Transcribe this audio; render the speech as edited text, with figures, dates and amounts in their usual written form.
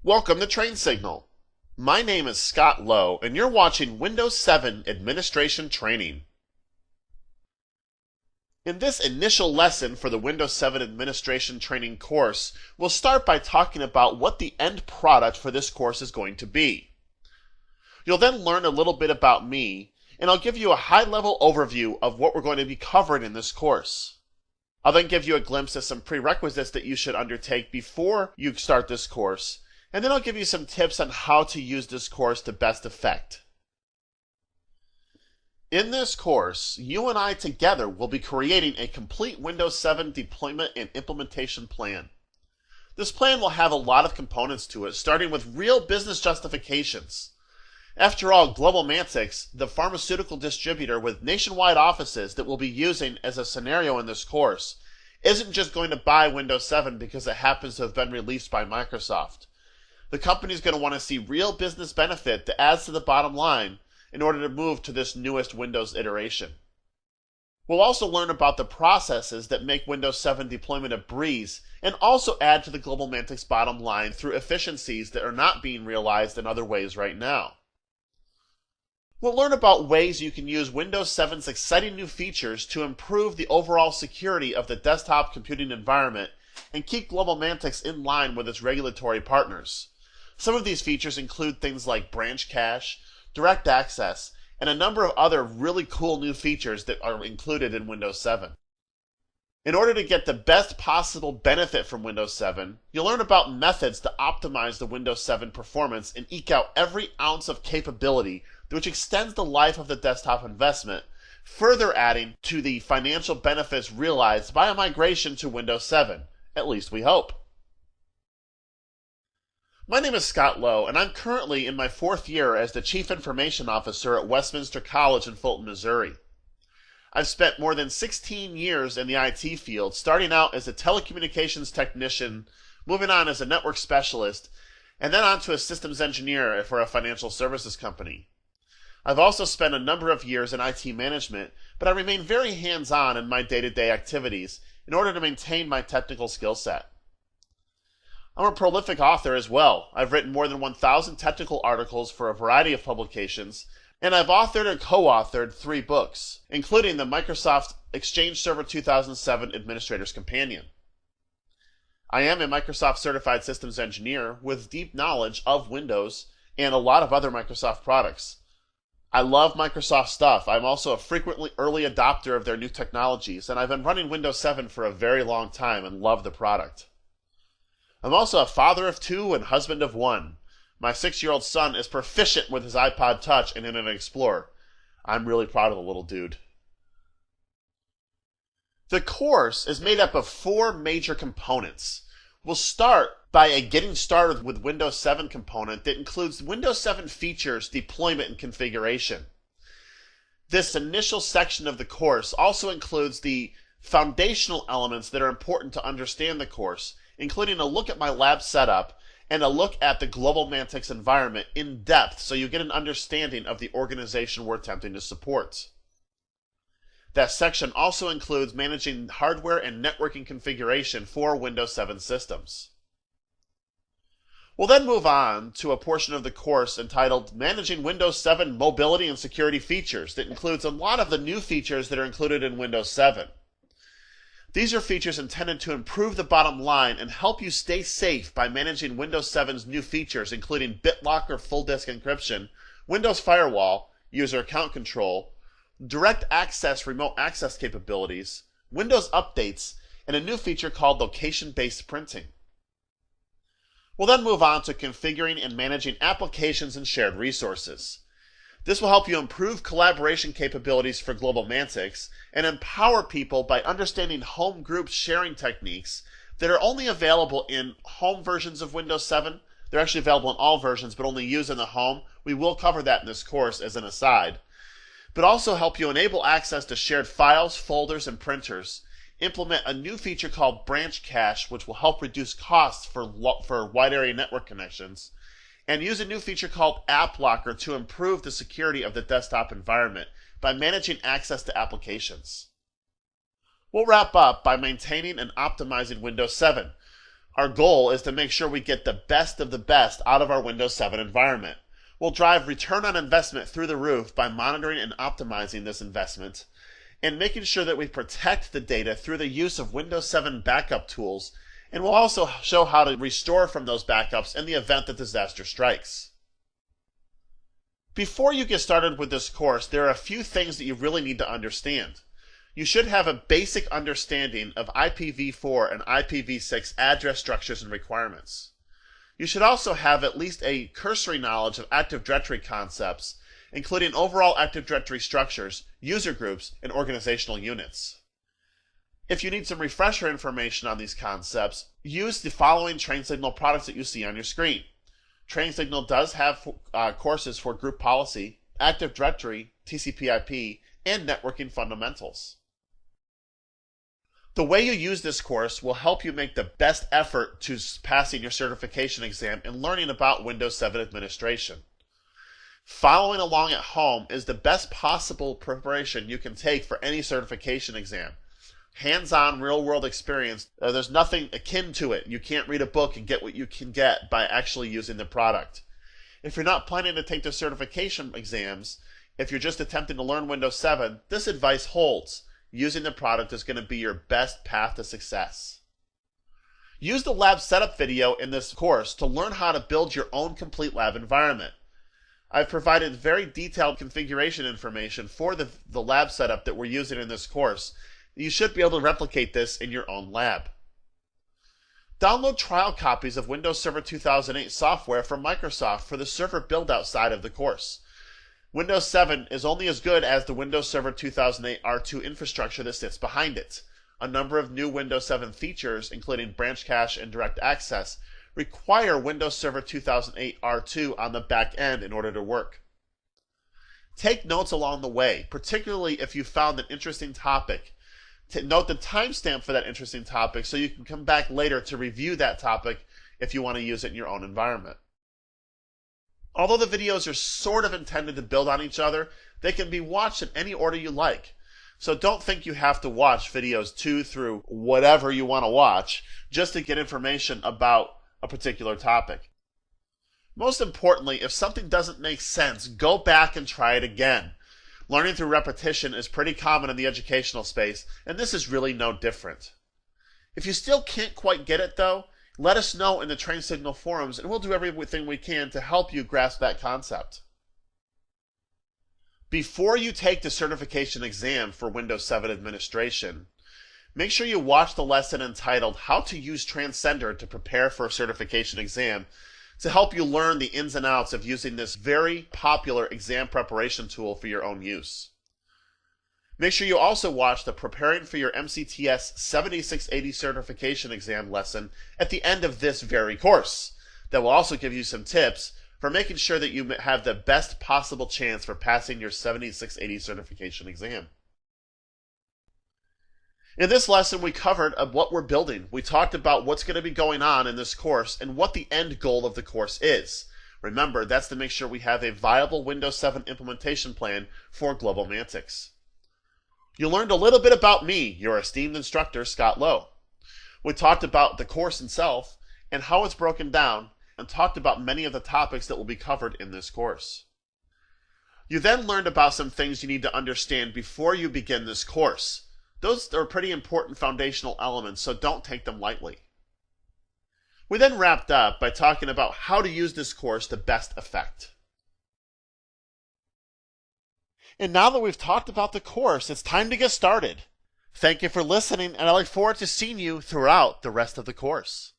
Welcome to Train Signal. My name is Scott Lowe, and you're watching Windows 7 Administration Training. In this initial lesson for the Windows 7 Administration Training course, we'll start by talking about what the end product for this course is going to be. You'll then learn a little bit about me, and I'll give you a high-level overview of what we're going to be covering in this course. I'll then give you a glimpse of some prerequisites that you should undertake before you start this course, and then I'll give you some tips on how to use this course to best effect. In this course, you and I together will be creating a complete Windows 7 deployment and implementation plan. This plan will have a lot of components to it, starting with real business justifications. After all, GlobalMantic, the pharmaceutical distributor with nationwide offices that we'll be using as a scenario in this course, isn't just going to buy Windows 7 because it happens to have been released by Microsoft. The company's going to want to see real business benefit that adds to the bottom line in order to move to this newest Windows iteration. We'll also learn about the processes that make Windows 7 deployment a breeze and also add to the GlobalMantic's bottom line through efficiencies that are not being realized in other ways right now. We'll learn about ways you can use Windows 7's exciting new features to improve the overall security of the desktop computing environment and keep GlobalMantic in line with its regulatory partners. Some of these features include things like branch cache, direct access, and a number of other really cool new features that are included in Windows 7. In order to get the best possible benefit from Windows 7, you'll learn about methods to optimize the Windows 7 performance and eke out every ounce of capability which extends the life of the desktop investment, further adding to the financial benefits realized by a migration to Windows 7, at least we hope. My name is Scott Lowe, and I'm currently in my 4th year as the Chief Information Officer at Westminster College in Fulton, Missouri. I've spent more than 16 years in the IT field, starting out as a telecommunications technician, moving on as a network specialist, and then on to a systems engineer for a financial services company. I've also spent a number of years in IT management, but I remain very hands-on in my day-to-day activities in order to maintain my technical skill set. I'm a prolific author as well. I've written more than 1,000 technical articles for a variety of publications, and I've authored or co-authored 3 books, including the Microsoft Exchange Server 2007 Administrator's Companion. I am a Microsoft Certified Systems Engineer with deep knowledge of Windows and a lot of other Microsoft products. I love Microsoft stuff. I'm also a frequently early adopter of their new technologies, and I've been running Windows 7 for a very long time and love the product. I'm also a father of 2 and husband of 1. My 6-year-old son is proficient with his iPod Touch and Internet Explorer. I'm really proud of the little dude. The course is made up of 4 major components. We'll start by a getting started with Windows 7 component that includes Windows 7 features, deployment, and configuration. This initial section of the course also includes the foundational elements that are important to understand the course, including a look at my lab setup and a look at the GlobalMantic environment in depth so you get an understanding of the organization we're attempting to support. That section also includes managing hardware and networking configuration for Windows 7 systems. We'll then move on to a portion of the course entitled Managing Windows 7 Mobility and Security Features that includes a lot of the new features that are included in Windows 7. These are features intended to improve the bottom line and help you stay safe by managing Windows 7's new features, including BitLocker full disk encryption, Windows Firewall, user account control, direct access remote access capabilities, Windows updates, and a new feature called location-based printing. We'll then move on to configuring and managing applications and shared resources. This will help you improve collaboration capabilities for GlobalMantic and empower people by understanding home group sharing techniques that are only available in home versions of Windows 7. They're actually available in all versions, but only used in the home. We will cover that in this course as an aside. But also help you enable access to shared files, folders, and printers, implement a new feature called branch cache, which will help reduce costs for wide area network connections, and use a new feature called AppLocker to improve the security of the desktop environment by managing access to applications. We'll wrap up by maintaining and optimizing Windows 7, Our goal is to make sure we get the best of the best out of our Windows 7 environment. We'll drive return on investment through the roof by monitoring and optimizing this investment, and making sure that we protect the data through the use of Windows 7 backup tools, and we'll also show how to restore from those backups in the event that disaster strikes. Before you get started with this course, there are a few things that you really need to understand. You should have a basic understanding of IPv4 and IPv6 address structures and requirements. You should also have at least a cursory knowledge of Active Directory concepts, including overall Active Directory structures, user groups, and organizational units. If you need some refresher information on these concepts, use the following TrainSignal products that you see on your screen. TrainSignal does have courses for group policy, Active Directory, TCP/IP, and networking fundamentals. The way you use this course will help you make the best effort to passing your certification exam and learning about Windows 7 administration. Following along at home is the best possible preparation you can take for any certification exam. Hands-on, real-world experience, there's nothing akin to it. You can't read a book and get what you can get by actually using the product. If you're not planning to take the certification exams, if you're just attempting to learn Windows 7, this advice holds. Using the product is going to be your best path to success. Use the lab setup video in this course to learn how to build your own complete lab environment. I've provided very detailed configuration information for the lab setup that we're using in this course. You should be able to replicate this in your own lab. Download trial copies of Windows Server 2008 software from Microsoft for the server build-out side of the course. Windows 7 is only as good as the Windows Server 2008 R2 infrastructure that sits behind it. A number of new Windows 7 features, including branch cache and direct access, require Windows Server 2008 R2 on the back end in order to work. Take notes along the way, particularly if you found an interesting topic. Note the timestamp for that interesting topic so you can come back later to review that topic if you want to use it in your own environment. Although the videos are sort of intended to build on each other, they can be watched in any order you like. So don't think you have to watch videos 2 through whatever you want to watch just to get information about a particular topic. Most importantly, if something doesn't make sense, go back and try it again. Learning through repetition is pretty common in the educational space, and this is really no different. If you still can't quite get it though, let us know in the TrainSignal forums and we'll do everything we can to help you grasp that concept. Before you take the certification exam for Windows 7 administration, make sure you watch the lesson entitled How to Use Transcender to Prepare for a Certification Exam to help you learn the ins and outs of using this very popular exam preparation tool for your own use. Make sure you also watch the Preparing for Your MCTS 7680 Certification Exam lesson at the end of this very course. That will also give you some tips for making sure that you have the best possible chance for passing your 7680 certification exam. In this lesson, we covered what we're building. We talked about what's going to be going on in this course and what the end goal of the course is. Remember, that's to make sure we have a viable Windows 7 implementation plan for GlobalMantic. You learned a little bit about me, your esteemed instructor, Scott Lowe. We talked about the course itself and how it's broken down, and talked about many of the topics that will be covered in this course. You then learned about some things you need to understand before you begin this course. Those are pretty important foundational elements, so don't take them lightly. We then wrapped up by talking about how to use this course to best effect. And now that we've talked about the course, it's time to get started. Thank you for listening, and I look forward to seeing you throughout the rest of the course.